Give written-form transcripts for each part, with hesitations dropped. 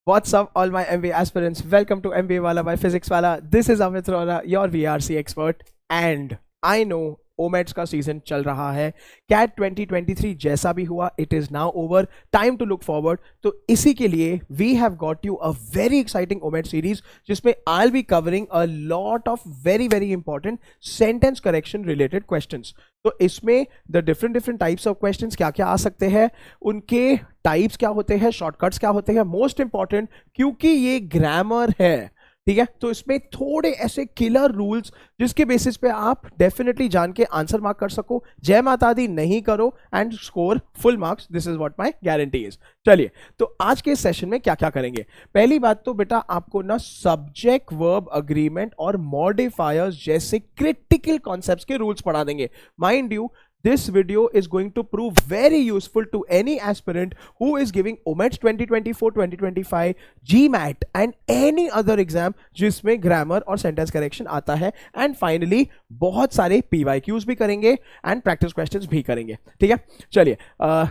What's up, all my MBA aspirants? Welcome to MBA Wala by Physics Wala. This is Amit Rora, your VRC expert, and I know ओमेट्स का season चल रहा है. Cat 2023 जैसा भी हुआ, it is now over. Time to look forward. तो इसी के लिए we have got you a very exciting OMET series जिसमें I will be covering a lot of very very important sentence correction related questions. तो इसमें the different types of questions क्या क्या आ सकते हैं, उनके टाइप्स क्या होते हैं, शॉर्टकट्स क्या होते हैं, मोस्ट इंपॉर्टेंट क्योंकि ये ग्रामर है, ठीक है. तो इसमें थोड़े ऐसे किलर रूल्स जिसके बेसिस पे आप डेफिनेटली जान के आंसर मार्क कर सको. जय माता दी नहीं करो and score full marks. This is what my guarantee is. चलिए, तो आज के सेशन में क्या क्या करेंगे. पहली बात तो बेटा आपको ना सब्जेक्ट वर्ब अग्रीमेंट और मॉडिफायर्स जैसे क्रिटिकल कॉन्सेप्ट्स के रूल्स पढ़ा देंगे. Mind you, this video is going to prove very useful to any aspirant who is giving OMETS 2024-2025, GMAT and any other exam जिसमें ग्रामर और सेंटेंस करेक्शन आता है. And finally बहुत सारे PYQs भी करेंगे एंड प्रैक्टिस क्वेश्चंस भी करेंगे, ठीक है. चलिए,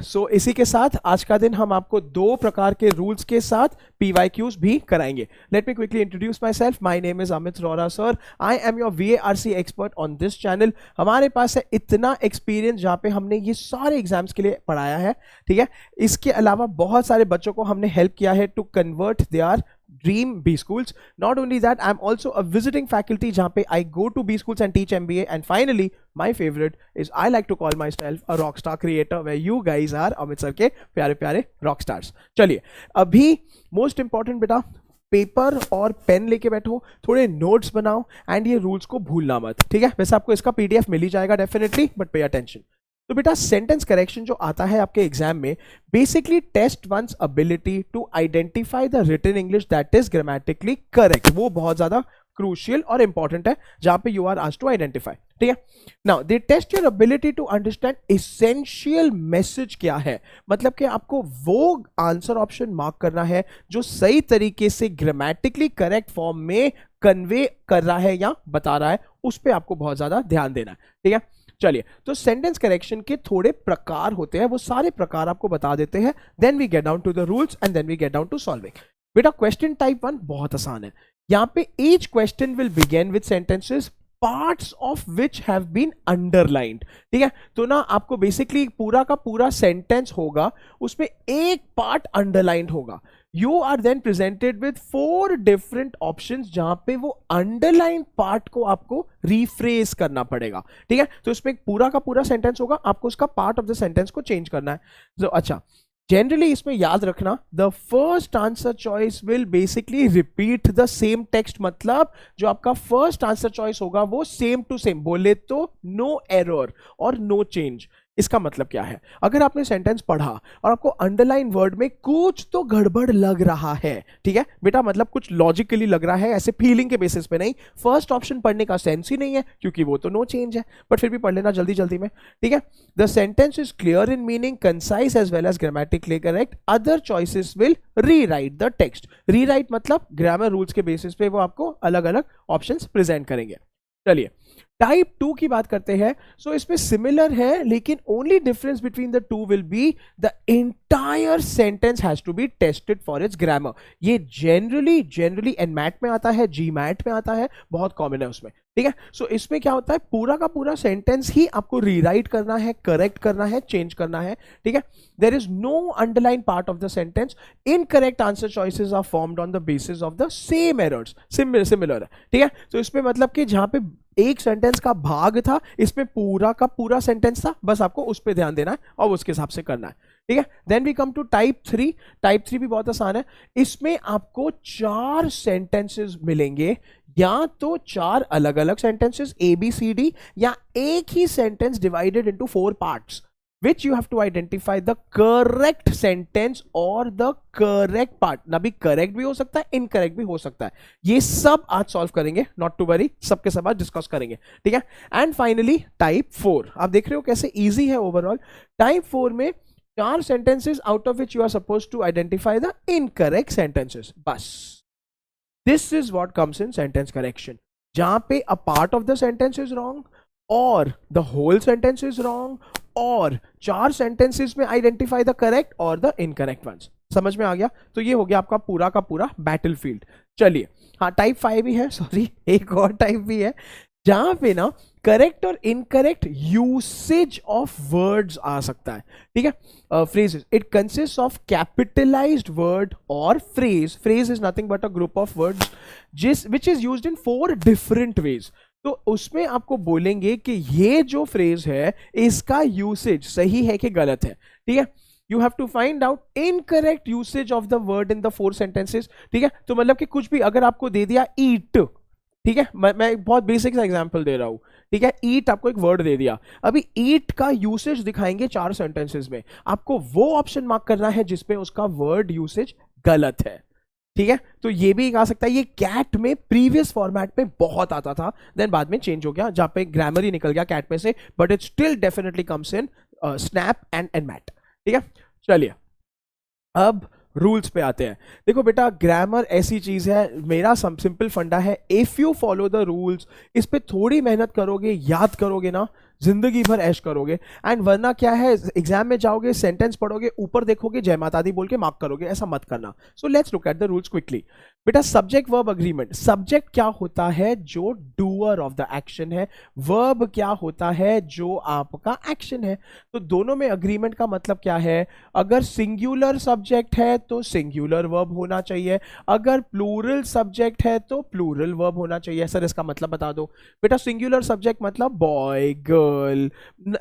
सो इसी के साथ आज का दिन हम आपको दो प्रकार के रूल्स के साथ PYQs भी कराएंगे. Let me quickly introduce myself. My name is Amit Arora sir. I am your VARC expert on this channel. हमारे पास है इतना एक्सपीरियंस जहां पे हमने ये सारे एग्जाम्स के लिए पढ़ाया है, ठीक है. इसके अलावा बहुत सारे बच्चों को हमने हेल्प किया है to convert their dream B schools. Not only that, I'm also a visiting faculty jahan pe I go to B schools and teach MBA. And finally, my favorite is I like to call myself a rockstar creator, where you guys are Amit sir ke प्यारे प्यारे rock stars. चलिए, अभी most important बेटा paper और pen लेके बैठो, थोड़े notes बनाओ एंड ये रूल्स को भूलना मत, ठीक है. वैसे आपको इसका PDF मिल ही जाएगा डेफिनेटली, बट पे अटेंशन. तो बेटा सेंटेंस करेक्शन जो आता है आपके एग्जाम में basically test one's ability to identify the written English that is grammatically correct. वो बहुत ज्यादा क्रूशियल और इंपॉर्टेंट है जहां पे you are asked to identify, ठीक है. Now they test your ability to understand essential message क्या है. मतलब कि आपको वो आंसर ऑप्शन मार्क करना है जो सही तरीके से ग्रामेटिकली करेक्ट फॉर्म में कन्वे कर रहा है या बता रहा है. उस पर आपको बहुत ज्यादा ध्यान देना है, ठीक है. चलिए, तो सेंटेंस करेक्शन के थोड़े प्रकार होते हैं, वो सारे प्रकार आपको बता देते हैं. Then we get down to the rules and then we get down to solving. बेटा क्वेश्चन टाइप 1 बहुत आसान है. यहां पे each question will begin with sentences parts of which have been underlined, ठीक है. तो ना आपको बेसिकली पूरा का पूरा सेंटेंस होगा, उसमें एक पार्ट अंडरलाइंड होगा. You are then presented with 4 different options जहां पे वो अंडरलाइन पार्ट को आपको रिफ्रेज करना पड़ेगा, ठीक है. तो इसमें पूरा का पूरा सेंटेंस होगा, आपको उसका पार्ट ऑफ द सेंटेंस को चेंज करना है. तो अच्छा, जनरली इसमें याद रखना the first answer choice will basically repeat the same text. मतलब जो आपका फर्स्ट आंसर चॉइस होगा वो सेम टू सेम, बोले तो नो एरर और नो चेंज. इसका मतलब क्या है, अगर आपने सेंटेंस पढ़ा और आपको अंडरलाइन वर्ड में कुछ तो गड़बड़ लग रहा है, ठीक है बेटा, मतलब कुछ लॉजिकली लग रहा है, ऐसे फीलिंग के बेसिस पे नहीं, फर्स्ट ऑप्शन पढ़ने का सेंस ही नहीं है क्योंकि वो तो नो चेंज है, बट फिर भी पढ़ लेना जल्दी जल्दी में, ठीक है. The sentence is clear in meaning, concise as well as grammatically correct. Other choices will rewrite the text. Rewrite मतलब ग्रामर रूल्स के बेसिस पे वो आपको अलग अलग ऑप्शंस प्रेजेंट करेंगे. चलिए, टाइप 2 की बात करते हैं. सो इसमें सिमिलर है, लेकिन only difference between the two will be the entire sentence has to be tested for its grammar. ये जनरली एनमैट में आता है, जीमैट में आता है, बहुत कॉमन है उसमें, ठीक है. सो इसमें क्या होता है, पूरा का पूरा सेंटेंस ही आपको रीराइट करना है, करेक्ट करना है, चेंज करना है, ठीक है. There is no underline part of the sentence. Incorrect answer choices are formed on the basis of the same errors. Similar है, ठीक है. तो इसमें मतलब कि जहां पे एक सेंटेंस का भाग था, इसमें पूरा का पूरा सेंटेंस था, बस आपको उस पर ध्यान देना है और उसके हिसाब से करना है, ठीक है. Then we come to type 3. Type 3 भी बहुत आसान है. इसमें आपको 4 सेंटेंसेस मिलेंगे, या तो 4 अलग अलग सेंटेंसेस ABCD, या एक ही sentence divided into 4 parts which you have to identify the correct sentence or the correct part. ना भी correct भी हो सकता है, incorrect भी हो सकता है. ये सब आज सॉल्व करेंगे, not to worry, सबके सब आज डिस्कस करेंगे, ठीक है. And finally type 4. आप देख रहे हो कैसे इजी है ओवरऑल. टाइप 4 में 4 sentences out of which you are supposed to identify the incorrect sentences. बस this is what comes in sentence correction. जहां पे a part of the sentence is wrong or the whole sentence is wrong और 4 sentences में identify the correct or the incorrect ones. समझ में आ गया? तो ये हो गया आपका पूरा का पूरा बैटलफील्ड। चलिए, हाँ टाइप 5 भी है, सॉरी एक और टाइप भी है जहां पे ना करेक्ट और इनकरेक्ट यूसेज ऑफ वर्ड्स आ सकता है, ठीक है। Phrases, it consist of capitalised word और phrase. Phrase is nothing but a group of words जिस which is used in 4 different ways. तो उसमें आपको बोलेंगे कि ये जो फ्रेज है इसका यूसेज सही है कि गलत है, ठीक है। You have to find out incorrect usage of the word in the 4 sentences, ठीक है। तो मतलब कि कुछ भी अगर आपको दे दिया ईट, ठीक है, मैं एक बहुत बेसिक सा एग्जांपल दे रहा हूं, ठीक है। ईट आपको एक वर्ड दे दिया, अभी ईट का यूसेज दिखाएंगे 4 सेंटेंसेस में, आपको वो ऑप्शन मार्क करना है जिसमें उसका वर्ड यूसेज गलत है, ठीक है। तो ये भी आ सकता है। ये कैट में प्रीवियस फॉर्मेट में बहुत आता था, देन बाद में चेंज हो गया जहां पे ग्रामर ही निकल गया कैट में से, but it still definitely comes in SNAP and MAT, ठीक है। चलिए अब रूल्स पे आते हैं। देखो बेटा, ग्रामर ऐसी चीज है, मेरा सिंपल फंडा है, if you follow the rules, इस पे थोड़ी मेहनत करोगे, याद करोगे ना, जिंदगी भर ऐश करोगे। एंड वरना क्या है, एग्जाम में जाओगे, सेंटेंस पढ़ोगे, ऊपर देखोगे जय माता दी बोल के मार्क करोगे, ऐसा मत करना। So let's look at the rules quickly. बेटा सब्जेक्ट वर्ब अग्रीमेंट, सब्जेक्ट क्या होता है? जो डूअर ऑफ द एक्शन है। वर्ब क्या होता है? जो आपका एक्शन है। तो दोनों में अग्रीमेंट का मतलब क्या है? अगर सिंगुलर सब्जेक्ट है तो सिंगुलर वर्ब होना चाहिए, अगर प्लूरल सब्जेक्ट है तो प्लूरल वर्ब होना चाहिए। सर इसका मतलब बता दो। बेटा सिंगुलर सब्जेक्ट मतलब बॉय, गर्ल,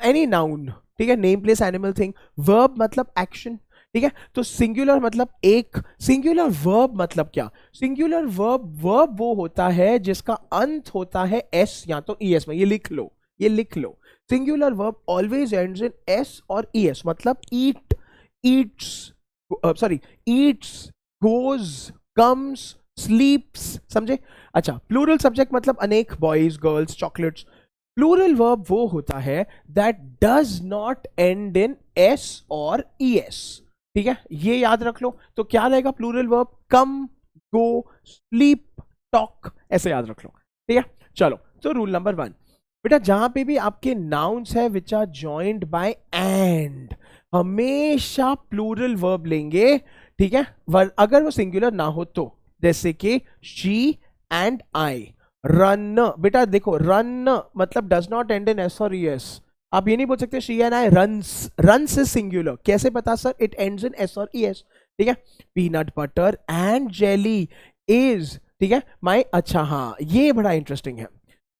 एनी नाउन, ठीक है, name place animal thing. Verb मतलब एक्शन, ठीक है। तो सिंगुलर मतलब एक, सिंगुलर वर्ब मतलब क्या? सिंगुलर वर्ब, वर्ब वो होता है जिसका अंत होता है एस या तो ईएस में। ये लिख लो, ये लिख लो। Singular verb always ends in S और ईएस। मतलब eat, eats, sorry eats, goes, comes, sleeps, समझे? अच्छा, प्लूरल सब्जेक्ट मतलब अनेक, boys, girls, chocolates. Plural verb वो होता है that does not end in S और ईएस, ठीक है, ये याद रख लो। तो क्या रहेगा plural verb? Come, go, sleep, talk, ऐसे याद रख लो, ठीक है। चलो, तो रूल नंबर 1, बेटा जहां पे भी आपके नाउन्स है which are joined by and, हमेशा प्लूरल वर्ब लेंगे, ठीक है। अगर वो सिंगुलर ना हो तो, जैसे कि शी एंड आई। रन, बेटा देखो रन मतलब does not end in S और ईएस। आप ये नहीं बोल सकते she and I runs, runs is singular, कैसे पता sir? It ends in S और ईएस, ठीक है। Peanut butter and jelly is, ठीक है, माई, अच्छा हाँ ये बड़ा इंटरेस्टिंग है।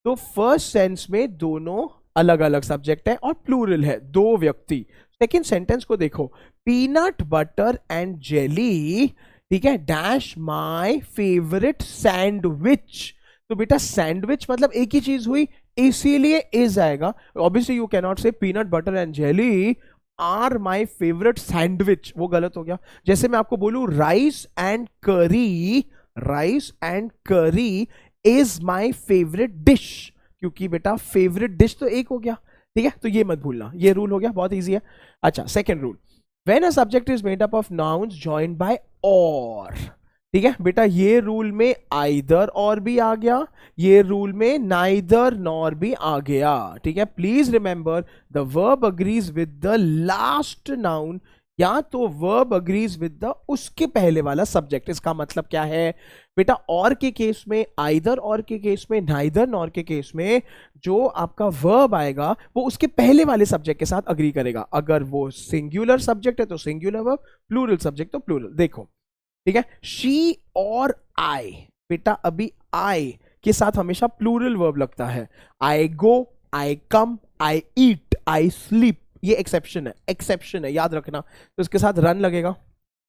तो फर्स्ट सेंस में दोनों अलग अलग सब्जेक्ट है और प्लूरल है, दो व्यक्ति। सेकेंड सेंटेंस को देखो, पीनट बटर एंड जेली, ठीक है, डैश माई फेवरेट सैंडविच। तो बेटा सैंडविच मतलब एक ही चीज हुई, इसीलिए इज आएगा। Obviously you can not say peanut butter and jelly are my favourite sandwich, वो गलत हो गया। जैसे मैं आपको बोलूं rice and curry, rice and curry is my favourite dish, क्योंकि बेटा फेवरेट डिश तो एक हो गया, ठीक है। तो ये मत भूलना, ये रूल हो गया, बहुत ईजी है। अच्छा, second rule, when a subject is made up of nouns joined by और, ठीक है बेटा, ये रूल में आइदर और भी आ गया, ये रूल में नाइदर नॉर भी आ गया, ठीक है। Please remember the verb agrees with the last noun, या तो वर्ब अग्रीज विद द उसके पहले वाला सब्जेक्ट। इसका मतलब क्या है बेटा? और के केस में, आइदर और के केस में, नाइदर नॉर के केस में, जो आपका वर्ब आएगा वो उसके पहले वाले सब्जेक्ट के साथ अग्री करेगा। अगर वो सिंगुलर सब्जेक्ट है तो सिंगुलर वर्ब, प्लूरल सब्जेक्ट तो प्लूरल। देखो, ठीक है, शी और आई, बेटा अभी आई के साथ हमेशा प्लूरल वर्ब लगता है। आई गो, आई कम, आई ईट, आई स्लीप, ये एक्सेप्शन है, एक्सेप्शन है, याद रखना। तो इसके साथ रन लगेगा,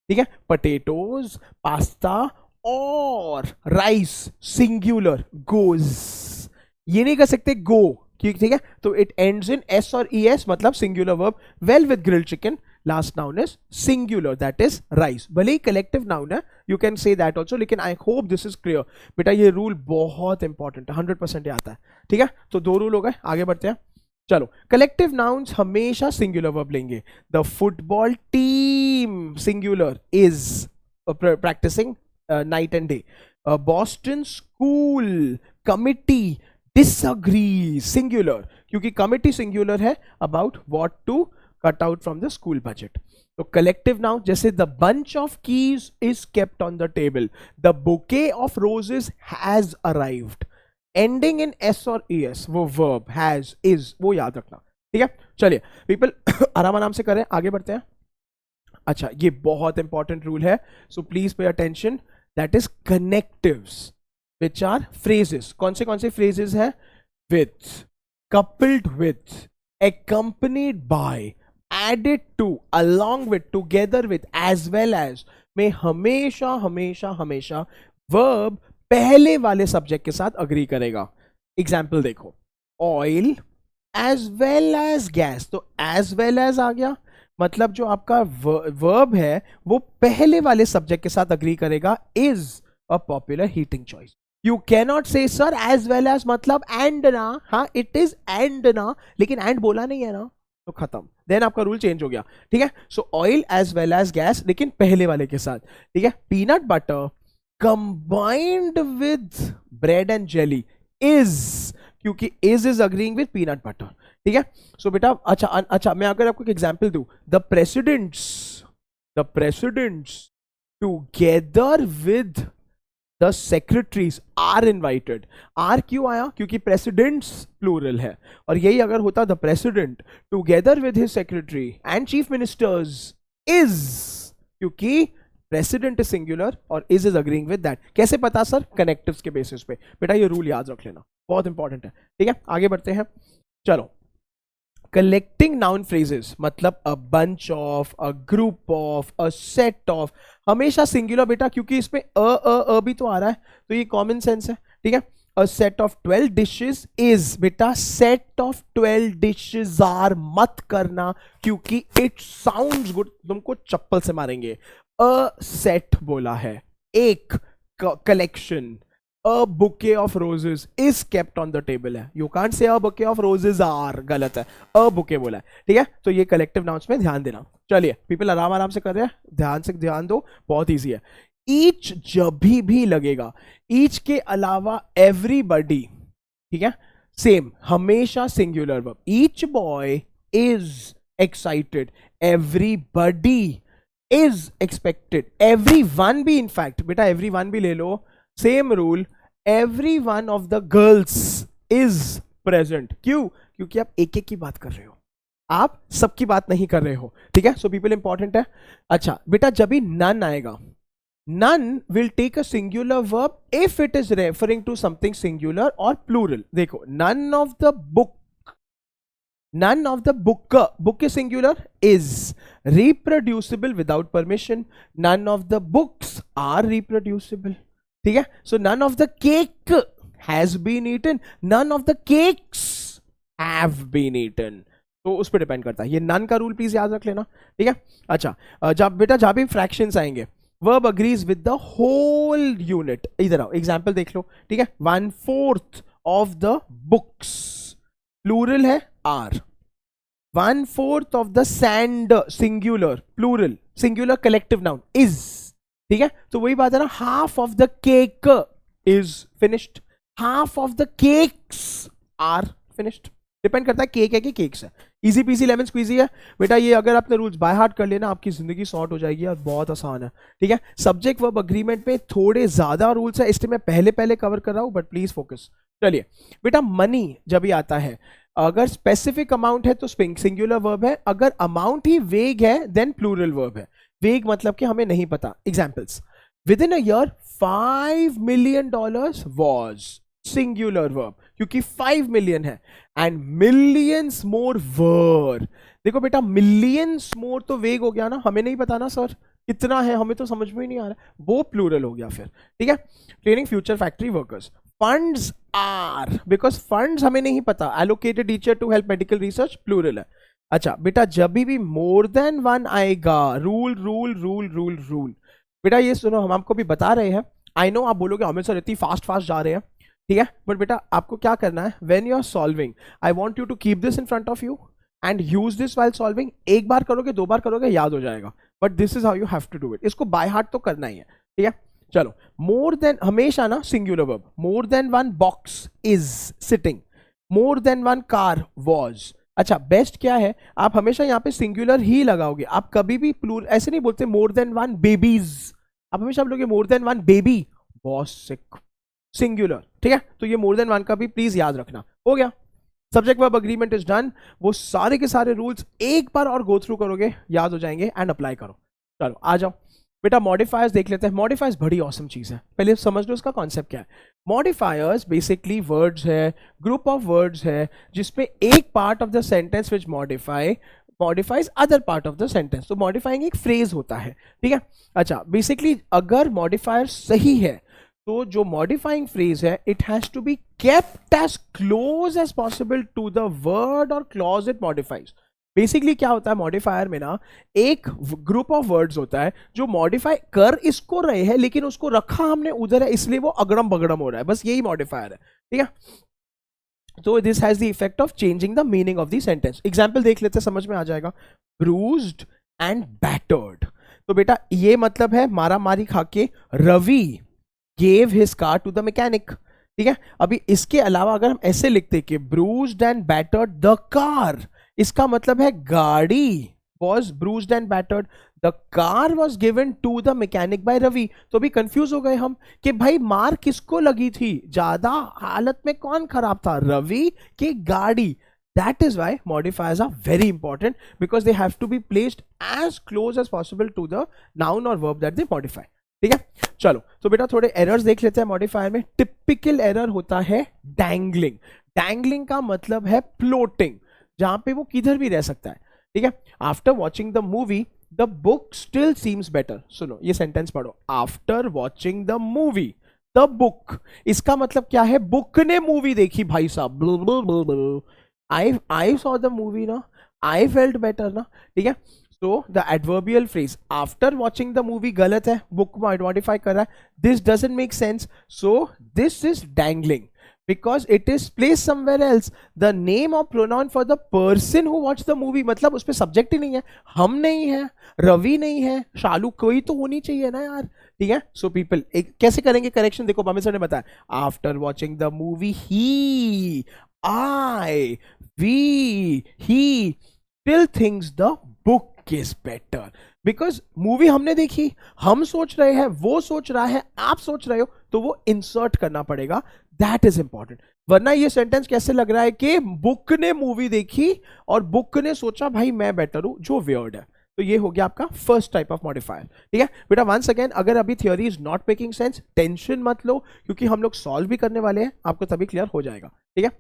ठीक है। पटेटोज, पास्ता और राइस, सिंगुलर, गोज, ये नहीं कर सकते गो, ठीक है। तो इट एंड्स इन एस और ईएस, मतलब singular verb. Well with grilled chicken, last noun is singular, that is rice. भले ही कलेक्टिव नाउन है, you can say that also, लेकिन I hope this is clear. बेटा ये रूल बहुत important है, 100% आता है, ठीक है। तो 2 रूल हो गए, आगे बढ़ते हैं। चलो, कलेक्टिव नाउन्स हमेशा सिंगुलर वर्ब लेंगे। The football team, singular, is practising night and day. Boston school committee disagree, singular, क्योंकि कमिटी सिंगुलर है, about what to cut out from the school budget. तो कलेक्टिव नाउन जैसे the bunch of keys is kept on the table, the bouquet of roses has arrived, ending in S और s वो verb has is वो याद रखना, ठीक है। चलिए पीपल आराम आराम से करें, आगे बढ़ते हैं। अच्छा ये बहुत इंपॉर्टेंट रूल है, so please pay attention, that is connectives which are phrases. कौन से फ्रेजेस है? With, coupled with, accompanied by, added to, along with, together with, as well as में हमेशा हमेशा हमेशा verb पहले वाले सब्जेक्ट के साथ अग्री करेगा। एग्जाम्पल देखो, oil as well as gas, तो एज वेल एज आ गया, मतलब जो आपका वर्ब है वो पहले वाले सब्जेक्ट के साथ अग्री करेगा, is a popular heating choice. You cannot say sir as well as मतलब एंड ना, हाँ इट इज एंड ना, लेकिन एंड बोला नहीं है ना, तो खत्म, देन आपका रूल चेंज हो गया, ठीक है। So oil as well as gas, लेकिन पहले वाले के साथ, ठीक है। Peanut butter combined with bread and jelly is, क्योंकि is agreeing with peanut butter, ठीक है। सो बेटा अच्छा मैं अगर आपको एक एग्जांपल दूं, the presidents together with the secretaries are invited, are क्यों आया? क्योंकि प्रेसिडेंट्स प्लूरल है, और यही अगर होता the president together with his secretary and chief ministers is, क्योंकि प्रेसिडेंट इज सिंगुलर और इज अग्रीइंग विद दैट। कैसे पता सर? कनेक्टिव्स के बेसिस पे। बेटा ये रूल याद रख लेना, बहुत इंपॉर्टेंट है, ठीक है। आगे बढ़ते हैं, चलो। कलेक्टिंग नाउन फ्रेजेस मतलब a bunch of, a group of, a set of, हमेशा सिंगुलर बेटा, क्योंकि इसमें अ भी तो आ रहा है, तो ये कॉमन सेंस है, ठीक है। A set of 12 dishes is, बेटा सेट ऑफ 12 डिशेस आर मत करना, क्योंकि इट साउंड्स गुड, तुमको चप्पल से मारेंगे। अ सेट बोला है, एक collection, a bouquet of roses is kept on the table है, you can't say a bouquet of roses are, गलत है, a bouquet बोला है, ठीक है। तो ये कलेक्टिव नाउन्स में ध्यान देना। चलिए पीपल आराम आराम से कर रहे हैं, ध्यान से ध्यान दो, बहुत इजी है। ईच जब भी लगेगा, ईच के अलावा एवरीबडी, ठीक है, सेम हमेशा singular verb. Each boy is excited, everybody is expected, everyone भी, इनफैक्ट बेटा एवरीवन भी ले लो, same rule, every one of the girls is present. क्यों? क्योंकि आप एक एक की बात कर रहे हो, आप सबकी बात नहीं कर रहे हो, ठीक है। सो पीपल इंपॉर्टेंट है। अच्छा बेटा जब भी नन आएगा, none will take a singular verb if it is referring to something singular और प्लूरल। देखो none of the book, none of the book is singular, is reproducible without permission, none of the books are reproducible, ठीक है। सो none of the cake has been eaten, none of the cakes have been eaten, तो उस पर depend करता है, ये none का rule please याद रख लेना, ठीक है। अच्छा जब बेटा जहां भी फ्रैक्शंस आएंगे, verb agrees with the whole unit, इधर आओ एग्जांपल देख लो, ठीक है। 1/4 ऑफ द बुक्स, प्लूरल है are, 1/4 of the sand, singular, plural, singular collective noun is, ठीक है। तो वही बात है ना, half of the cake is finished, half of the cakes are finished, depend करता है केक है कि केक्स है। इजी पीसी लेमन स्क्वीजी है बेटा, ये अगर आपने रूल्स बाय हार्ट कर लेना आपकी जिंदगी सॉर्ट हो जाएगी और बहुत आसान है, ठीक है। सब्जेक्ट वर्ब अग्रीमेंट में थोड़े ज्यादा रूल्स है, इसलिए मैं पहले कवर कर रहा हूं, बट प्लीज फोकस। चलिए बेटा मनी जब भी आता है, अगर स्पेसिफिक अमाउंट है तो सिंगुलर वर्ब है, अगर अमाउंट ही वेग है देन प्लूरल वर्ब है। वेग मतलब कि हमें नहीं पता। Examples, with in a year $5 million was singular verb, क्योंकि 5 मिलियन है, एंड मिलियंस मोर वर। देखो बेटा मिलियंस मोर तो वेग हो गया ना, हमें नहीं पता ना सर कितना है, हमें तो समझ में ही नहीं आ रहा, वो प्लूरल हो गया फिर, ठीक है। Training future factory workers, funds are, because funds हमें नहीं पता, allocated teacher to help medical research, plural है। अच्छा बेटा जब भी मोर देन वन आएगा, rule rule rule rule rule, बेटा ये सुनो, हम आपको भी बता रहे हैं, आई नो आप बोलोगे हमें सर इतनी फास्ट जा रहे हैं, ठीक है, बट बेटा आपको क्या करना है, when you are solving, I want you to keep this in front of you and use this while solving. एक बार करोगे, 2 बार करोगे, याद हो जाएगा, but this is how you have to do it, इसको बाय हार्ट तो करना ही है, ठीक है। चलो, मोर देन हमेशा ना singular verb, more than one box is sitting, more than one car was, अच्छा, बेस्ट क्या है, आप हमेशा यहाँ पे सिंगुलर ही लगाओगे, आप कभी भी प्लूर ऐसे नहीं बोलते मोर देन वन बेबीज, आप हमेशा बोलोगे मोर than one baby was sick, singular, ठीक है। तो ये मोर देन वन का भी प्लीज याद रखना। हो गया, subject verb agreement is done. वो सारे के सारे रूल्स एक बार और गो थ्रू करोगे, याद हो जाएंगे एंड अप्लाई करो। चलो आ जाओ बेटा, मॉडिफायर्स देख लेते हैं। मॉडिफायर्स बड़ी ऑसम चीज है, पहले समझ लो इसका कॉन्सेप्ट क्या है। मॉडिफायर्स बेसिकली वर्ड्स है, ग्रुप ऑफ वर्ड्स है, जिसपे एक part of the sentence which modifies other part of the sentence. तो मॉडिफाइंग एक फ्रेज होता है, ठीक है। अच्छा, बेसिकली अगर मॉडिफायर सही है तो जो मॉडिफाइंग फ्रेज है it has to be kept as close as possible to the word और क्लॉज इट मॉडिफाइज। बेसिकली क्या होता है मॉडिफायर में ना, एक ग्रुप ऑफ वर्ड्स होता है जो मॉडिफाई कर इसको रहे हैं लेकिन उसको रखा हमने उधर है, इसलिए वो अगड़म बगड़म हो रहा है, बस यही मॉडिफायर है, ठीक है। तो this has the effect of changing the meaning of the sentence. Example देख लेते हैं, समझ में आ जाएगा। ब्रूज्ड एंड बैटर्ड, तो बेटा ये मतलब है मारा मारी खा के Ravi gave his car to the mechanic, ठीक है। अभी इसके अलावा अगर हम ऐसे लिखते कि bruised and battered the car, इसका मतलब है गाड़ी was bruised and battered, the car was given to the mechanic by Ravi. तो अभी कंफ्यूज हो गए हम कि भाई मार किसको लगी थी, ज्यादा हालत में कौन खराब था, रवि की गाड़ी। That is why modifiers are very important because they have to be placed as close as possible to the noun or verb that they modify, ठीक है। चलो तो बेटा थोड़े एरर्स देख लेते हैं मॉडिफायर में। टिपिकल एरर होता है डैंगलिंग। डैंगलिंग का मतलब है फ्लोटिंग, जहां पे वो किधर भी रह सकता है, ठीक है। After watching the movie the book still seems better. सुनो ये सेंटेंस पढ़ो, after watching the movie the book, इसका मतलब क्या है, बुक ने मूवी देखी भाई साहब, I saw the movie ना, I felt better ना, ठीक है। So the adverbial phrase after watching the movie गलत है, book modify कर रहा है, this doesn't make sense, so this is dangling because it is placed somewhere else. The name or pronoun for the person who watched the movie, मतलब उस पे subject ही नहीं है, हम नहीं है, रवि नहीं है, शालू, कोई तो होनी चाहिए ना यार, ठीक है। सो पीपल कैसे करेंगे करेक्शन, देखो पामिल सर ने बताया, after watching the movie he, I, we, he still thinks the book is better because movie हमने देखी, हम सोच रहे हैं, वो सोच रहा है, आप सोच रहे हो, तो वो इंसर्ट करना पड़ेगा, दैट इज इंपॉर्टेंट। वरना ये सेंटेंस कैसे लग रहा है कि बुक ने मूवी देखी और बुक ने सोचा भाई मैं बेटर हूं, जो वियर्ड है। तो ये हो गया आपका फर्स्ट टाइप ऑफ मॉडिफायर, ठीक है बेटा। वंस अगेन अगर अभी theory is not making sense, tension मत लो, क्योंकि हम लोग सॉल्व भी करने वाले हैं, आपको तभी क्लियर हो जाएगा, ठीक है।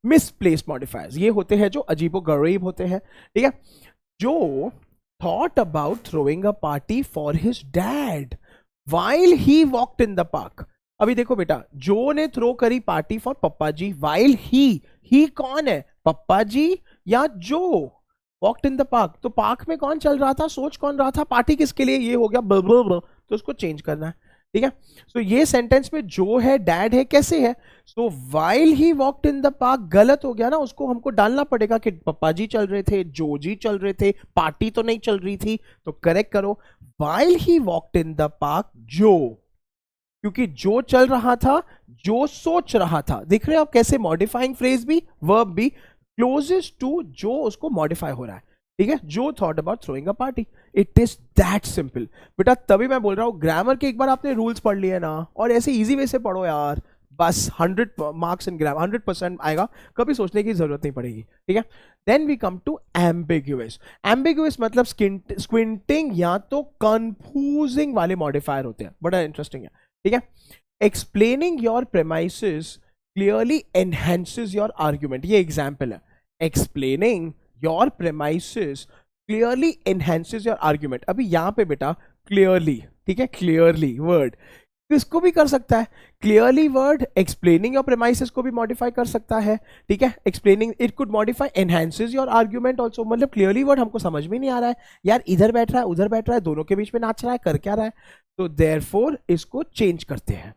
मिसप्लेस्ड मॉडिफायर्स ये होते हैं जो अजीबोगरीब होते हैं, ठीक है। Joe thought about throwing a party for his dad while he walked in the park. अभी देखो बेटा, जो ने थ्रो करी party for papa ji, while he कौन है, पप्पा जी या Joe walked in the park, तो पार्क में कौन चल रहा था, सोच कौन रहा था, पार्टी किसके लिए, ये हो गया तो उसको चेंज करना है, ठीक है। सो ये सेंटेंस में जो है डैड है, कैसे है, सो while he walked in the park गलत हो गया ना, उसको हमको डालना पड़ेगा कि पप्पा जी चल रहे थे, जो जी चल रहे थे, पार्टी तो नहीं चल रही थी, तो करेक्ट करो, while he walked in the park जो, क्योंकि जो चल रहा था, जो सोच रहा था। देख रहे हो आप कैसे मॉडिफाइंग फ्रेज भी, वर्ब भी क्लोजेस्ट टू जो उसको मॉडिफाई हो रहा है, ठीक है। Joe thought about throwing a party, it is that simple बेटा। तभी मैं बोल रहा हूं ग्रामर के एक बार आपने रूल्स पढ़ लिए ना, और ऐसे इजी वे से पढ़ो यार, बस 100 मार्क्स इन ग्रामर 100% आएगा, कभी सोचने की जरूरत नहीं पड़ेगी, ठीक है। Then we come to ambiguous. Ambiguous मतलब स्क्विंटिंग या तो कंफ्यूजिंग वाले मॉडिफायर होते हैं, बड़ा इंटरेस्टिंग है, ठीक है। Explaining your premises clearly enhances your argument, ये एग्जाम्पल है। Explaining your premises clearly enhances your argument. अभी यहां पे बेटा क्लियरली, ठीक है, क्लियरली वर्ड इसको भी कर सकता है, clearly word explaining your premises को भी मॉडिफाई कर सकता है, ठीक है। Explaining it could modify enhances your argument also, मतलब क्लियरली वर्ड हमको समझ में नहीं आ रहा है यार, इधर बैठ रहा है उधर बैठ रहा है, दोनों के बीच में नाच रहा है, कर क्या रहा है, तो देयरफॉर इसको चेंज करते हैं।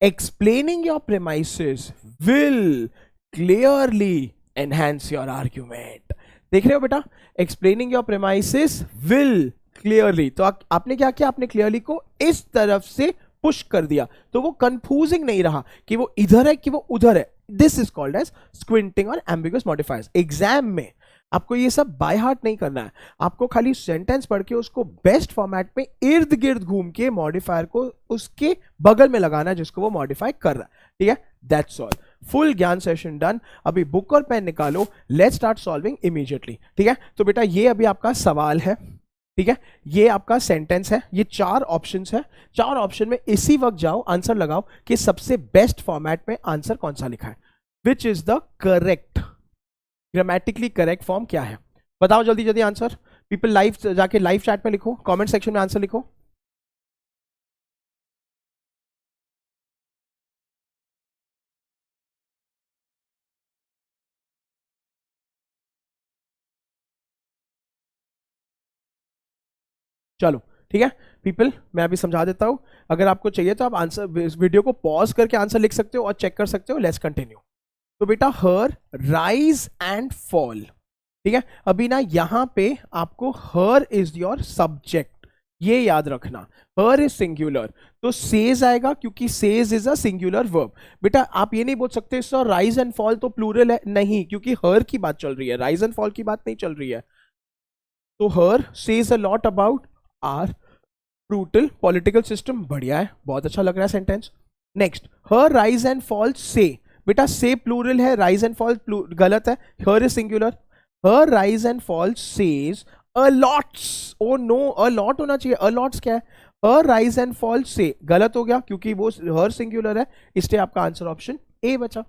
Explaining your premises will clearly enhance your argument. देख रहे हो बेटा, explaining your premises will clearly, तो आपने क्या किया, आपने क्लियरली को इस तरफ से पुश कर दिया, तो वो कंफ्यूजिंग नहीं रहा कि वो इधर है कि वो उधर है। दिस इज कॉल्ड एज स्क्विंटिंग और एम्बिगुअस मॉडिफायर्स। एग्जाम में आपको ये सब बाय हार्ट नहीं करना है, आपको खाली सेंटेंस पढ़ के उसको बेस्ट फॉर्मेट में इर्द गिर्द घूम के मॉडिफायर को उसके बगल में लगाना है जिसको वो मॉडिफाई कर रहा है, ठीक है। दैट्स ऑल, फुल ज्ञान सेशन डन। अभी बुक और पेन निकालो, लेट्स स्टार्ट सॉल्विंग इमीडिएटली, ठीक है। तो बेटा ये अभी आपका सवाल है, ठीक है, ये आपका सेंटेंस है, ये 4 ऑप्शंस है, 4 ऑप्शन में इसी वक्त जाओ आंसर लगाओ कि सबसे बेस्ट फॉर्मेट में आंसर कौन सा लिखा है, which is the correct grammatically correct form क्या है, बताओ जल्दी जल्दी आंसर। पीपल लाइव जाके लाइव चैट में लिखो, कमेंट सेक्शन में आंसर लिखो। चलो ठीक है पीपल, मैं अभी समझा देता हूं, अगर आपको चाहिए तो आप आंसर वीडियो को पॉज करके आंसर लिख सकते हो और चेक कर सकते हो। Let's continue. तो बेटा हर राइज एंड फॉल, ठीक है, अभी ना यहां पे आपको हर इज योर सब्जेक्ट, ये याद रखना, हर इज सिंगुलर तो सेज आएगा क्योंकि says is a singular verb. बेटा आप ये नहीं बोल सकते सर राइज एंड फॉल तो प्लूरल है, नहीं, क्योंकि हर की बात चल रही है, राइज एंड फॉल की बात नहीं चल रही है। तो her says a lot about our brutal political system, बढ़िया है, बहुत अच्छा लग रहा है sentence. Next, her rise and fall say, बेटा से प्लूरल है, राइज एंड फॉल गलत है, her is singular. Her rise and fall says a lots, oh no a lot होना चाहिए, अलॉट्स क्या है, हर राइज एंड फॉल से गलत हो गया क्योंकि वो हर सिंगुलर है, इसलिए आपका आंसर ऑप्शन ए बचा।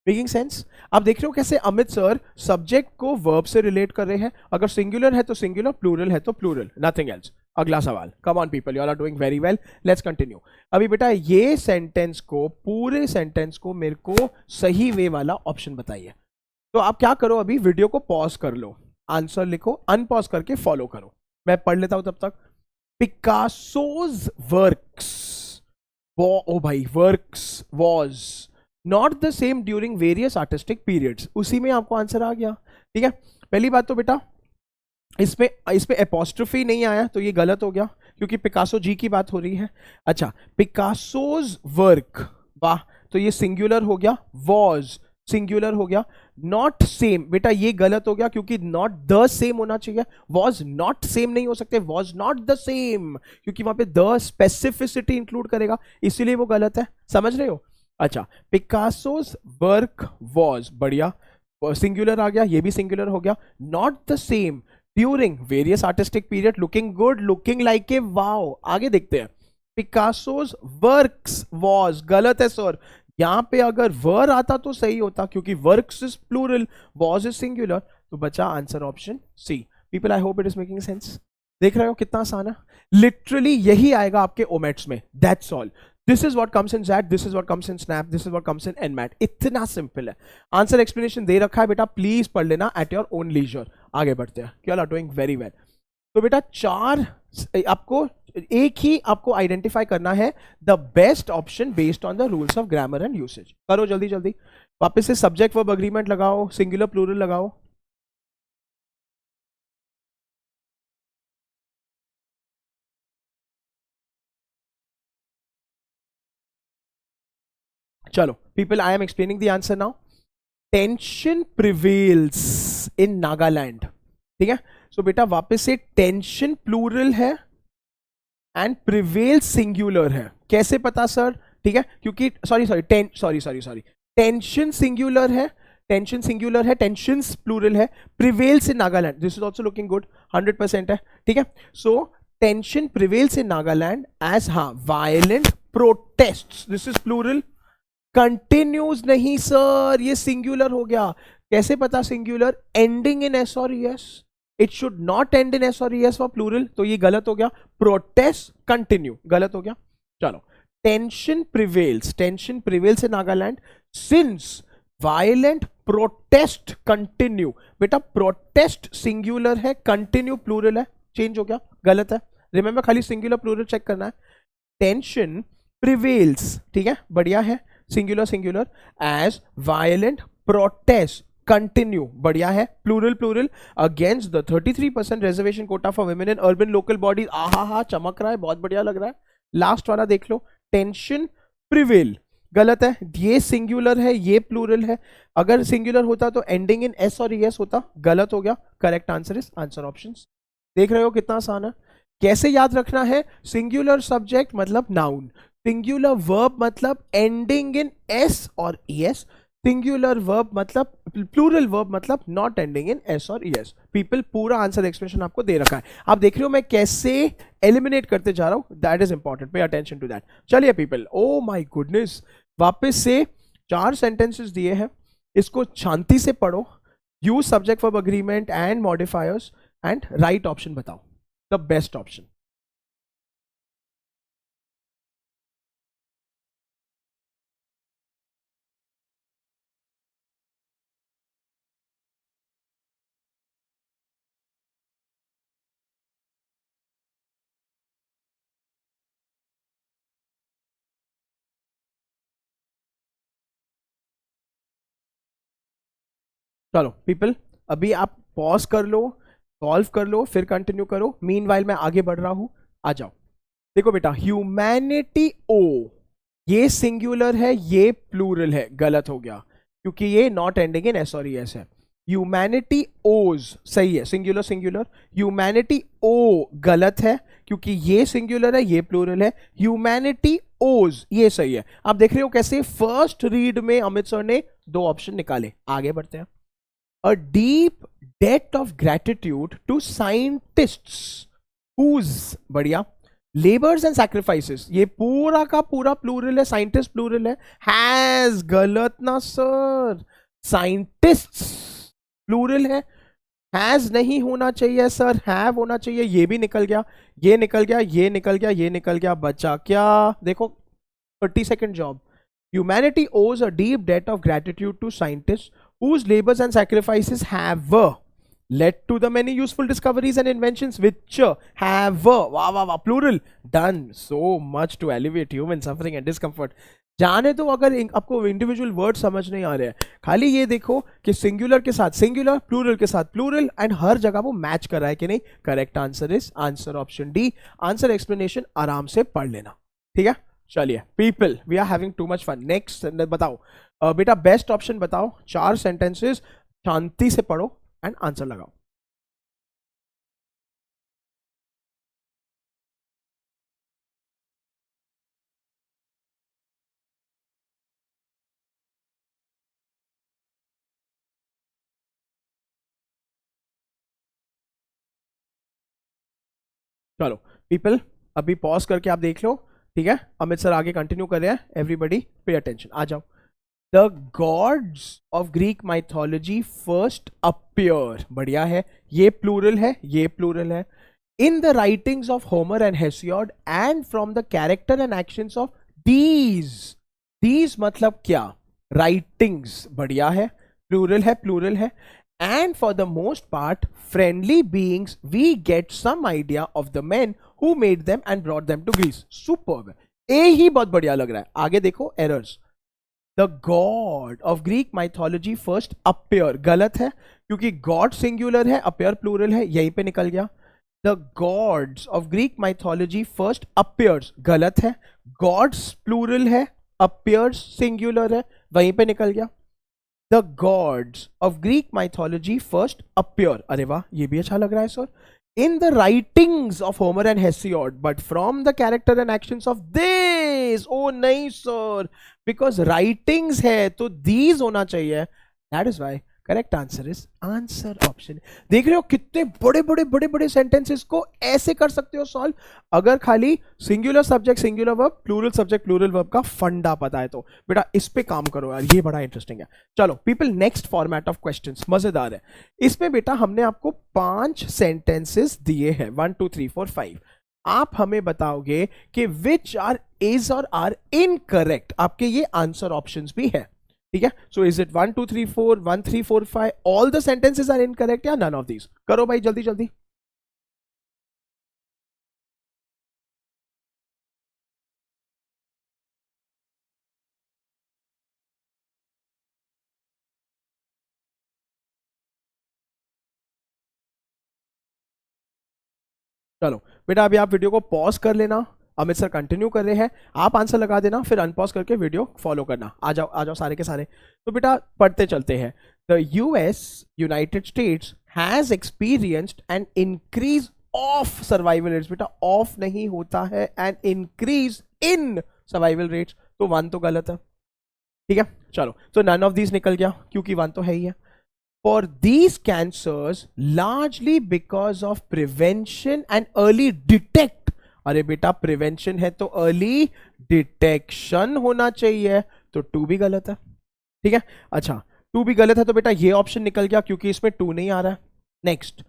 Making sense? आप देख रहे हो कैसे अमित सर सब्जेक्ट को वर्ब से रिलेट कर रहे हैं, अगर सिंगुलर है तो सिंगुलर, प्लूरल है तो प्लूरल, नथिंग एल्स। अगला सवाल, come on people, you are doing very well, let's continue. अभी बेटा ये सेंटेंस को, पूरे सेंटेंस को मेरे को सही वे वाला ऑप्शन बताइए। तो आप क्या करो, अभी वीडियो को पॉज कर लो, आंसर लिखो, अनपॉज करके फॉलो करो, मैं पढ़ लेता हूं तब तक। पिकासोज वर्क्स, ओ भाई works was not the same during various artistic periods, उसी में आपको आंसर आ गया, ठीक है। पहली बात तो बेटा इसमें एपोस्ट्रोफी नहीं आया तो ये गलत हो गया क्योंकि पिकासो जी की बात हो रही है। अच्छा, पिकासोज वर्क, वाह, तो ये सिंगुलर हो गया, वॉज सिंगुलर हो गया। नॉट सेम, बेटा ये गलत हो गया क्योंकि नॉट द सेम होना चाहिए, वॉज नॉट सेम नहीं हो सकते, वॉज नॉट द सेम क्योंकि वहां पे द स्पेसिफिसिटी इंक्लूड करेगा, इसीलिए वो गलत है, समझ रहे हो। अच्छा, पिकासोज वर्क वॉज, बढ़िया, सिंगुलर आ गया, ये भी सिंगुलर हो गया। Not the same during various artistic period, looking good, looking like a wow. आगे देखते हैं, पिकासोज वर्क्स वॉज, गलत है सर, यहां पे अगर वर आता तो सही होता क्योंकि works is plural, was is singular, तो बचा answer option C. People I hope it is making sense. देख रहे हो कितना आसान है, लिटरली यही आएगा आपके ओमेट्स में, that's all. This is what comes in XAT, this is what comes in SNAP, this is what comes in NMAT, इतना सिंपल है। आंसर एक्सप्लेनेशन दे रखा है बेटा, प्लीज पढ़ लेना एट योर ओन लीजर। आगे बढ़ते हैं, you are doing very well. तो बेटा 4 आपको, एक ही आपको आइडेंटिफाई करना है the best option based on the rules of grammar and usage. करो जल्दी जल्दी, वापस से सब्जेक्ट वर्ब अग्रीमेंट लगाओ, सिंगुलर प्लूरल लगाओ। चलो people, I am explaining the answer now. Tension prevails in Nagaland, ठीक है। सो बेटा वापस से टेंशन प्लूरल है एंड प्रिवेल सिंगुलर है, कैसे पता सर, ठीक है, क्योंकि सॉरी टेंशन सिंगुलर है, टेंशन सिंगुलर है, टेंशंस प्लूरल है, prevails in Nagaland, this is also looking good, 100% है, ठीक है। So tension prevails in Nagaland as, हाँ, violent protest, this is plural. Continues नहीं सर, ये सिंगुलर हो गया, कैसे पता सिंगुलर, एंडिंग इन एस और S, it should not end in S और एस फॉर प्लूरल, तो ये गलत हो गया। प्रोटेस्ट कंटिन्यू, गलत हो गया। चलो, tension prevails in Nagaland since violent protest continue, बेटा प्रोटेस्ट सिंगुलर है, कंटिन्यू प्लूरल है, चेंज हो गया, गलत है। रिमेंबर खाली सिंगुलर प्लूरल चेक करना है। टेंशन प्रिवेल्स, ठीक है, बढ़िया है, singular as violent protest continue, बढ़िया है, plural against the 33% reservation quota for women in urban local bodies, आहा हा, चमक रहा है, बहुत बढ़िया लग रहा है। लास्ट वाला देख लो, टेंशन प्रिवेल गलत है, ये सिंगुलर है, ये प्लूरल है। अगर सिंगुलर होता तो एंडिंग इन एस और ईएस होता, गलत हो गया। Correct answer is answer option. देख रहे हो कितना आसान है। कैसे याद रखना है? सिंगुलर सब्जेक्ट मतलब नाउन, सिंगुलर वर्ब मतलब एंडिंग इन एस और ईएस, सिंगुलर वर्ब मतलब प्लूरल वर्ब मतलब नॉट एंडिंग इन एस और ईएस। पीपल, पूरा आंसर एक्सप्रेशन आपको दे रखा है, आप देख रहे हो मैं कैसे एलिमिनेट करते जा रहा हूं। That is important, pay attention to that. चलिए पीपल, ओ माय गुडनेस, वापस से 4 सेंटेंसेस दिए हैं, इसको शांति से पढ़ो। Use subject verb agreement and modifiers and right option बताओ, द बेस्ट ऑप्शन। चलो पीपल, अभी आप पॉज कर लो, सॉल्व कर लो, फिर कंटिन्यू करो। मीनवाइल मैं आगे बढ़ रहा हूं, आ जाओ। देखो बेटा, ह्यूमैनिटी ओ, ये सिंगुलर है, ये प्लूरल है, गलत हो गया क्योंकि ये नॉट एंडिंग इन एस और एस है। ह्यूमैनिटी ओज सही है, सिंगुलर सिंगुलर। ह्यूमैनिटी ओ गलत है क्योंकि ये सिंगुलर है, ये प्लूरल है। ह्यूमैनिटी ओज ये सही है। आप देख रहे हो कैसे फर्स्ट रीड में अमित सर ने 2 ऑप्शन निकाले। आगे बढ़ते हैं। A deep debt of gratitude to scientists whose, बढ़िया, लेबर्स एंड सैक्रिफाइसेस, ये पूरा का पूरा प्लूरल है, साइंटिस्ट प्लूरल है। हैज गलत ना सर, साइंटिस्ट्स प्लूरल है, हैज नहीं होना चाहिए सर, हैव होना चाहिए। ये भी निकल गया, ये निकल गया, ये निकल गया, ये निकल गया, बचा क्या? देखो 30-second job. Humanity owes a deep debt of gratitude to scientist whose labors and sacrifices have led to the many useful discoveries and inventions which have वाह वाह वाह plural done so much to alleviate human suffering and discomfort। जाने तो, अगर आपको individual word समझ नहीं आ रहे हैं, खाली ये देखो कि सिंगुलर के साथ सिंगुलर, प्लूरल के साथ प्लूरल, एंड हर जगह वो मैच कर रहा है कि नहीं। Correct answer is answer option D. Answer explanation आराम से पढ़ लेना, ठीक है। चलिए people, we are having too much fun. Next बताओ बेटा, बेस्ट ऑप्शन बताओ। 4 सेंटेंसेस, शांति से पढ़ो एंड आंसर लगाओ। चलो पीपल, अभी पॉज करके आप देख लो, ठीक है। अमित सर आगे कंटिन्यू कर रहे हैं, एवरीबडी पे अटेंशन, आ जाओ। The gods of Greek mythology first appear, बढ़िया है, ये प्लूरल है, ये प्लूरल है। In the writings of Homer and Hesiod and from the character and actions of these, these मतलब क्या? राइटिंग्स, बढ़िया है, प्लूरल है, प्लूरल है। And for the most part friendly beings we get some idea of the man who made them and brought them to Greece. Superb, ए ही बहुत बढ़िया लग रहा है। आगे देखो, errors. The god of Greek mythology first appear, गलत है क्योंकि गॉड सिंगुलर है, अपियर प्लूरल है, यहीं पे निकल गया। The gods of Greek mythology first appears, गलत है, गॉड्स प्लूरल है, अपियर्स सिंगुलर है, वहीं पे निकल गया। The gods of Greek mythology first appear, अरे वाह, ये भी अच्छा लग रहा है sir. In the writings of Homer and Hesiod but from the character and actions of this, oh नहीं सर, बिकॉज राइटिंग्स है तो दीज होना चाहिए, that is why. Correct answer is answer option. देख रहे हो कितने बड़े बड़े बड़े बड़े सेंटेंसेस को ऐसे कर सकते हो सॉल्व, अगर खाली singular subject singular verb, plural subject plural verb का फंडा पता है तो। बेटा इस पे काम करो यार, ये बड़ा इंटरेस्टिंग है। चलो people, next format of questions मजेदार है। इसमें बेटा हमने आपको 5 सेंटेंसेस दिए हैं, 1 2 3 4 5। आप हमें बताओगे कि विच आर इज और आर इनकरेक्ट, आपके ये आंसर ऑप्शंस भी है, ठीक है। So is it 1 2 3 4, 1 3 4 5, all the sentences are incorrect या नन ऑफ दीज? करो भाई जल्दी जल्दी। चलो बेटा, अभी आप वीडियो को पॉज कर लेना, अमित सर कंटिन्यू कर रहे हैं, आप आंसर लगा देना, फिर अनपॉज करके वीडियो फॉलो करना। आ जाओ सारे के सारे। तो बेटा पढ़ते चलते हैं। The US, United states has experienced an increase of survival rates. बेटा ऑफ नहीं होता है, an increase in survival rates, तो 1 तो गलत है। ठीक है, चलो, तो नन ऑफ दीज निकल गया क्योंकि 1 तो है ही है। For these cancers largely because of prevention and early detect। अरे बेटा प्रिवेंशन है तो अर्ली डिटेक्शन होना चाहिए, तो 2 भी गलत है। ठीक है, अच्छा 2 भी गलत है, तो बेटा ये ऑप्शन निकल गया क्योंकि इसमें 2 नहीं आ रहा है। Next,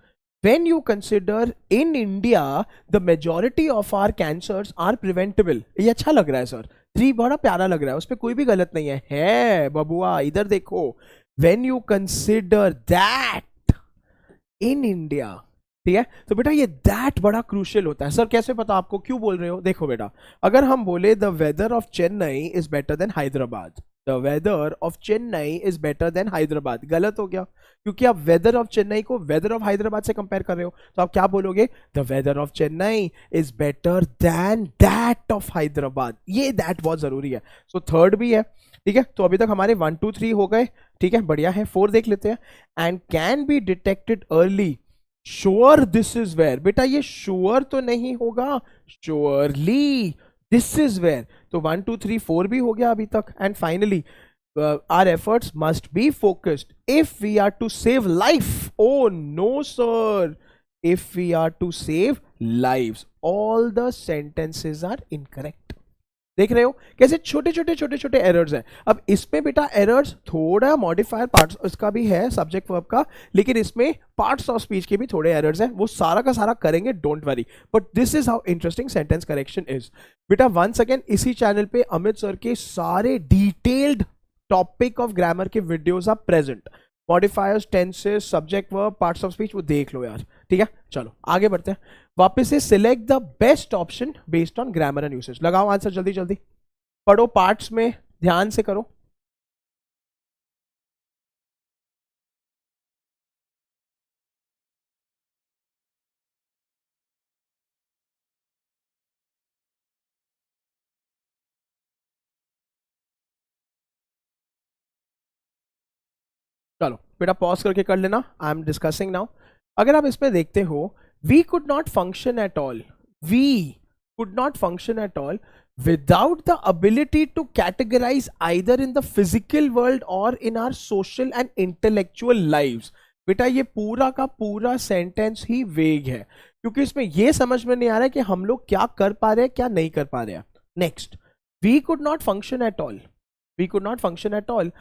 when you consider in India the majority of our cancers are preventable। ये अच्छा लग रहा है सर, 3 बड़ा प्यारा लग रहा है, उस पर कोई भी गलत नहीं है बबुआ, इधर देखो। when you consider that in India, ठीक है, तो बेटा ये दैट बड़ा क्रूशियल होता है। सर कैसे पता आपको, क्यों बोल रहे हो? देखो बेटा, अगर हम बोले the weather of Chennai is better than Hyderabad, the weather of Chennai is better than Hyderabad, गलत हो गया क्योंकि आप वेदर ऑफ चेन्नई को वेदर ऑफ हैदराबाद से कंपेयर कर रहे हो। तो आप क्या बोलोगे? The weather of Chennai is better than that of Hyderabad. ये दैट बहुत जरूरी है। सो थर्ड भी है। ठीक है, तो अभी तक हमारे 1 2 3 हो गए। ठीक है, बढ़िया है। 4 देख लेते हैं। And can be detected early, sure this is where. बेटा ये श्योर तो नहीं होगा, श्योरली दिस इज वेयर। तो 1 2 3 4 भी हो गया अभी तक। And finally our efforts must be focused if we are to save life. Oh no sir, if we are to save lives, all the sentences are incorrect. देख रहे हो कैसे छोटे छोटे एरर्स हैं। अब इसमें बेटा एरर्स थोड़ा मॉडिफायर पार्ट्स इसका भी है, सब्जेक्ट वर्ब का, लेकिन इसमें पार्ट्स ऑफ स्पीच के भी थोड़े एरर्स हैं, वो सारा का सारा करेंगे, don't worry. But this is how interesting sentence correction is. बेटा वंस अगेन इसी चैनल पे अमित सर के सारे डिटेल्ड टॉपिक ऑफ ग्रामर के videos are present. Modifiers, tenses, subject verb, parts of speech, वो देख लो यार। ठीक है, चलो आगे बढ़ते हैं। वापस से select the best option based on grammar and usage. लगाओ आंसर जल्दी जल्दी, पढ़ो, पार्ट्स में ध्यान से करो। चलो बेटा पॉज करके कर लेना, आई एम डिस्कसिंग नाउ। अगर आप इसमें देखते हो, we could not function at all, we could not function at all without the ability to categorize either in the physical world or in our social and intellectual lives। बेटा ये पूरा का पूरा सेंटेंस ही वेग है क्योंकि इसमें ये समझ में नहीं आ रहा है कि हम लोग क्या कर पा रहे हैं, क्या नहीं कर पा रहे हैं। Next, we could not function at all, we could not function at all.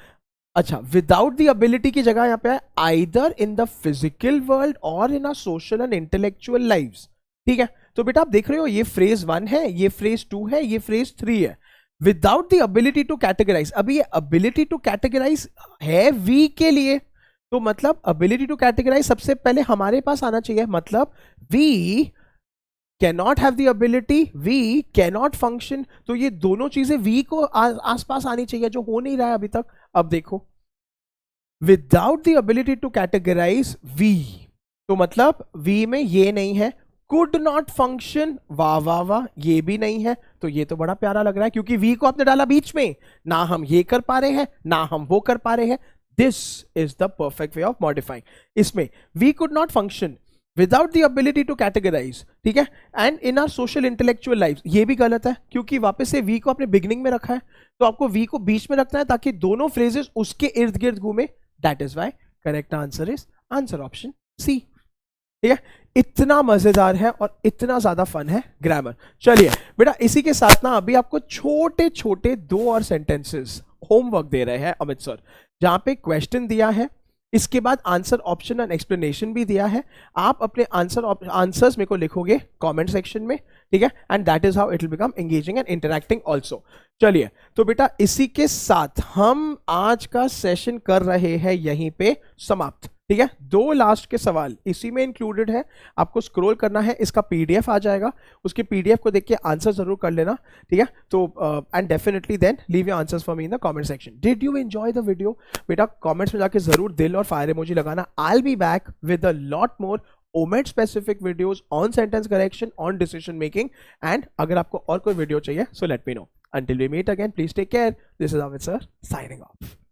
अच्छा, विदाउट द एबिलिटी की जगह यहाँ पे है either in the physical world और in our social and intellectual lives. ठीक है, तो बेटा आप देख रहे हो ये फ्रेज 1 है, ये फ्रेज 2 है, ये फ्रेज 3 है। Without the ability to categorise, अभी ये एबिलिटी टू कैटेगराइज है वी के लिए, तो मतलब एबिलिटी टू कैटेगराइज सबसे पहले हमारे पास आना चाहिए। मतलब we cannot have the ability, we cannot function, तो ये दोनों चीजें वी को आसपास आनी चाहिए, जो हो नहीं रहा है अभी तक। अब देखो, without the ability to categorise we, तो मतलब वी में ये नहीं है। कुड नॉट फंक्शन, वाह वाह वाह, ये भी नहीं है। तो ये तो बड़ा प्यारा लग रहा है क्योंकि वी को आपने डाला बीच में, ना हम ये कर पा रहे हैं ना हम वो कर पा रहे हैं। This is the perfect way of modifying. इसमें we could not function without the ability to categorise, ठीक है, and in our social intellectual life, ये भी गलत है क्योंकि वापस से वी को आपने बिगिनिंग में रखा है, तो आपको वी को बीच में रखना है ताकि दोनों फ्रेजेस उसके इर्द गिर्द घूमे। That is why correct answer is answer option C. ठीक है, इतना मजेदार है और इतना ज्यादा फन है ग्रामर। चलिए बेटा इसी के साथ ना अभी आपको छोटे छोटे 2 और सेंटेंसेस होमवर्क दे रहे हैं अमित सर, जहां पे क्वेश्चन दिया है, इसके बाद आंसर ऑप्शन एंड एक्सप्लेनेशन भी दिया है। आप अपने आंसर्स मेरे को लिखोगे कमेंट सेक्शन में, ठीक है, and that is how it will become engaging and interacting also. चलिए तो बेटा इसी के साथ हम आज का सेशन कर रहे हैं यहीं पे समाप्त। ठीक है, 2 लास्ट के सवाल इसी में इंक्लूडेड है, आपको स्क्रॉल करना है, इसका पीडीएफ आ जाएगा, उसके पीडीएफ को देख के आंसर जरूर कर लेना। ठीक है, तो and definitely then leave your answers for me in the comment section. Did you enjoy the video? बेटा कमेंट्स में जाके जरूर दिल और फायर इमोजी लगाना। I will be back with a lot more omit specific videos on sentence correction, on decision making, and अगर आपको और कोई वीडियो चाहिए so let me know. Until we meet again, please take care. This is Amit sir signing off.